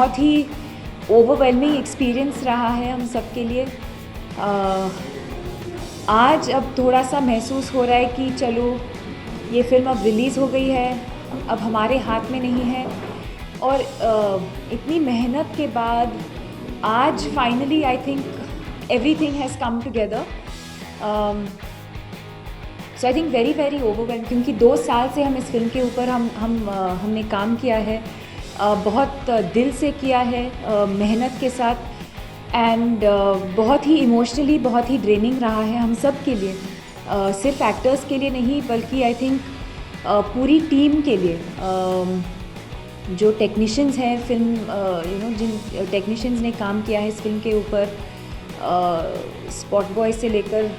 बहुत ही overwhelming experience रहा है हम सब के लिए। आज अब थोड़ा सा महसूस हो रहा है कि चलो ये फ़िल्म अब रिलीज़ हो गई है, अब हमारे हाथ में नहीं है, और इतनी मेहनत के बाद आज finally I think everything has come together. So I think very very overwhelm, क्योंकि 2 साल से हम इस फिल्म के ऊपर हमने काम किया है, बहुत दिल से किया है, मेहनत के साथ, एंड बहुत ही इमोशनली बहुत ही ड्रेनिंग रहा है हम सब के लिए, सिर्फ एक्टर्स के लिए नहीं बल्कि आई थिंक पूरी टीम के लिए। जो टेक्नीशियंस हैं फिल्म जिन टेक्नीशियंस ने काम किया है इस फिल्म के ऊपर, स्पॉट बॉय से लेकर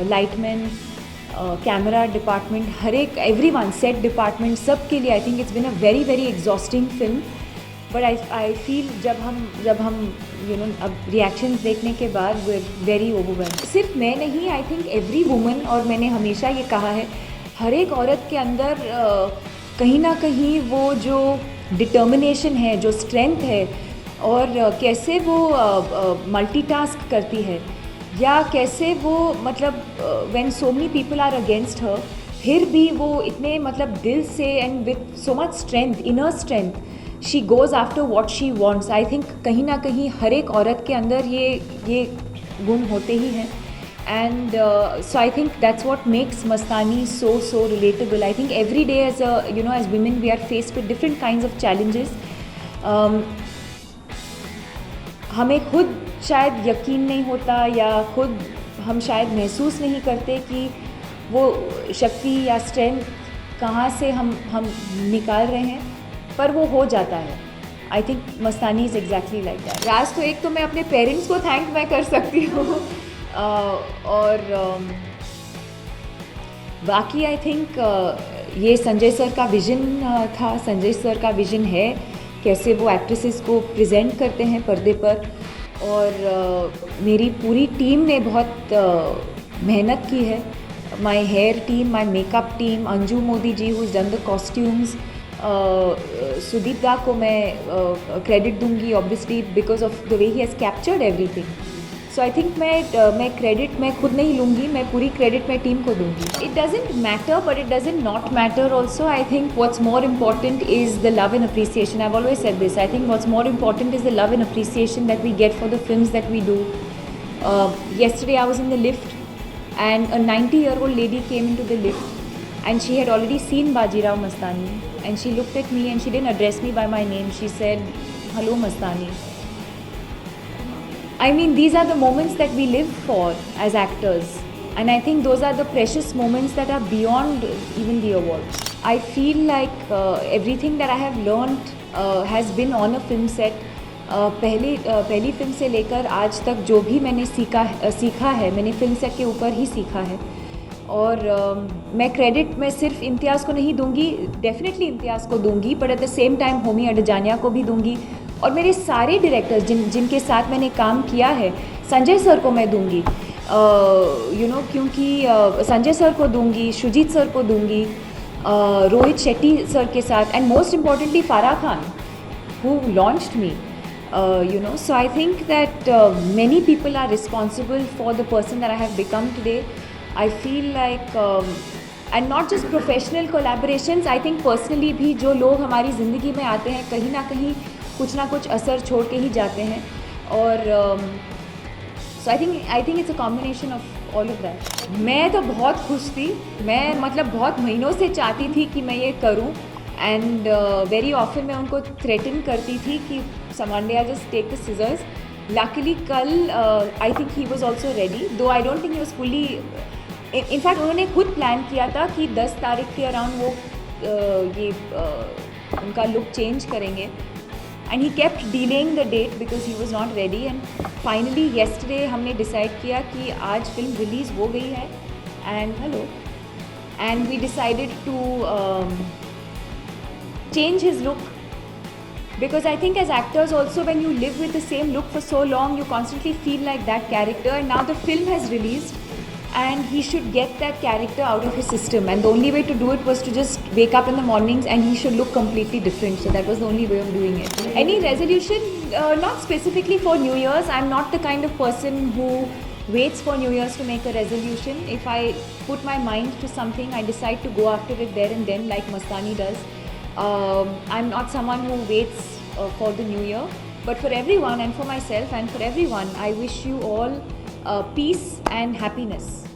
लाइटमैन, कैमरा डिपार्टमेंट, हर एक एवरीवन, सेट डिपार्टमेंट, सब के लिए I think it's been a very very exhausting film. But I feel जब हम अब रिएक्शंस देखने के बाद वेरी ओवरवेल्म्ड। सिर्फ मैं नहीं, आई थिंक एवरी वुमन, और मैंने हमेशा ये कहा है, हर एक औरत के अंदर कहीं ना कहीं वो जो डिटर्मिनेशन है, जो स्ट्रेंथ है, और कैसे वो मल्टीटास्क करती है, या कैसे वो मतलब when so many people are against her, फिर भी वो इतने मतलब दिल से and with so much strength, inner strength, she goes after what she wants. I think कहीं ना कहीं हर एक औरत के अंदर ये गुण होते ही हैं, and so I think that's what makes Mastani so relatable. I think every day as women we are faced with different kinds of challenges. हमें खुद शायद यकीन नहीं होता, या खुद हम शायद महसूस नहीं करते कि वो शक्ति या स्ट्रेंथ कहाँ से हम निकाल रहे हैं, पर वो हो जाता है। I think Mastani is exactly like that. Raj, तो एक तो मैं अपने पेरेंट्स को थैंक मैं कर सकती हूँ, और बाकी आई थिंक ये संजय सर का विज़न था, संजय सर का विज़न है कैसे वो एक्ट्रेसेस को प्रेजेंट करते हैं पर्दे पर, और मेरी पूरी टीम ने बहुत मेहनत की है। My hair team, my makeup team, Anju Modi ji who is done the costumes, Sudeep da को मैं क्रेडिट दूंगी obviously because of the way he has captured everything. So I think मैं क्रेडिट मैं खुद नहीं लूँगी, मैं पूरी क्रेडिट मैं टीम को दूँगी। It doesn't matter, but it doesn't not matter also. I think what's more important is the love and appreciation. I have always said this. I think what's more important is the love and appreciation that we get for the films that we do. Yesterday I was in the lift and a 90-year-old lady came into the lift and she had already seen Bajirao Mastani, and she looked at me and she didn't address me by my name. She said, "Hello Mastani." I mean, these are the moments that we live for as actors, and I think those are the precious moments that are beyond even the awards. I feel like everything that I have learned has been on a film set. पहली film से लेकर आज तक जो भी मैंने सीखा है मैंने फिल्म सेट के ऊपर ही सीखा है, और मैं क्रेडिट मैं सिर्फ इम्तियाज़ को नहीं दूंगी, डेफिनेटली इम्तियाज़ को दूंगी, but at the same time Homi Adajania को भी दूंगी, और मेरे सारे डायरेक्टर्स जिनके साथ मैंने काम किया है, संजय सर को मैं दूंगी, क्योंकि संजय सर को दूंगी, शुजीत सर को दूंगी, रोहित शेट्टी सर के साथ, एंड मोस्ट इम्पॉर्टेंटली फारा Khan who launched me. So I think that many people are responsible for the person that I have become today. I feel like and not just professional collaborations, I think personally भी जो लोग हमारी ज़िंदगी में आते हैं कहीं ना कहीं कुछ ना कुछ असर छोड़ के ही जाते हैं, और so I think it's a combination of all of that. मैं तो बहुत खुश थी, मैं मतलब बहुत महीनों से चाहती थी कि मैं ये करूं, एंड वेरी ऑफन मैं उनको थ्रेटन करती थी कि Samandiya just take the scissors. Luckily कल I think he was also ready, though I don't think he was fully. In fact उन्होंने खुद प्लान किया था कि 10 तारीख के अराउंड वो उनका लुक चेंज करेंगे, and he kept delaying the date because he was not ready, and finally yesterday हमने डिसाइड किया कि आज फिल्म रिलीज़ हो गई है, and we decided to change his look. Because I think as actors also, when you live with the same look for so long, you constantly feel like that character, and now the film has released and he should get that character out of his system, and the only way to do it was to just wake up in the mornings and he should look completely different. So that was the only way of doing it. Any resolution? Not specifically for New Year's. I'm not the kind of person who waits for New Year's to make a resolution. If I put my mind to something, I decide to go after it there and then, like Mastani does. I'm not someone who waits for the New Year, but for everyone and for myself and for everyone, I wish you all peace and happiness.